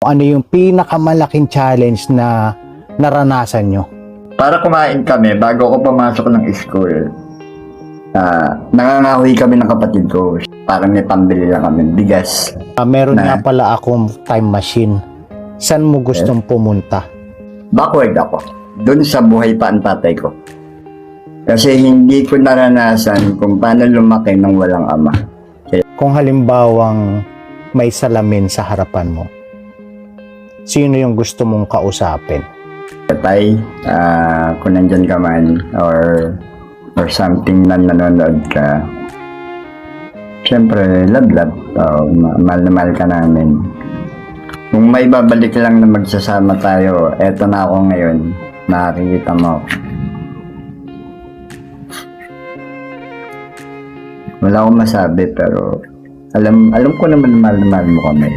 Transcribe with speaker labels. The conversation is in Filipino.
Speaker 1: Ano yung pinakamalaking challenge na naranasan nyo?
Speaker 2: Para kumain kami, bago ako pumasok ng school, nangangahoy kami ng kapatid ko. Parang may pambili lang kami, bigas.
Speaker 1: Meron nga pala akong time machine. Saan mo gustong pumunta?
Speaker 2: Backward ako. Doon sa buhay pa ang tatay ko. Kasi hindi ko naranasan kung paano lumaki ng walang ama.
Speaker 1: Kung halimbawang may salamin sa harapan mo, sino yung gusto mong kausapin?
Speaker 2: Tay, kung nandyan ka man or something na nanonood ka, siyempre, love. Mahal na mahal ka namin. Kung may babalik lang na magsasama tayo, eto na ako ngayon. Nakikita mo ako. Wala akong masabi pero alam ko naman na mahal mo kami.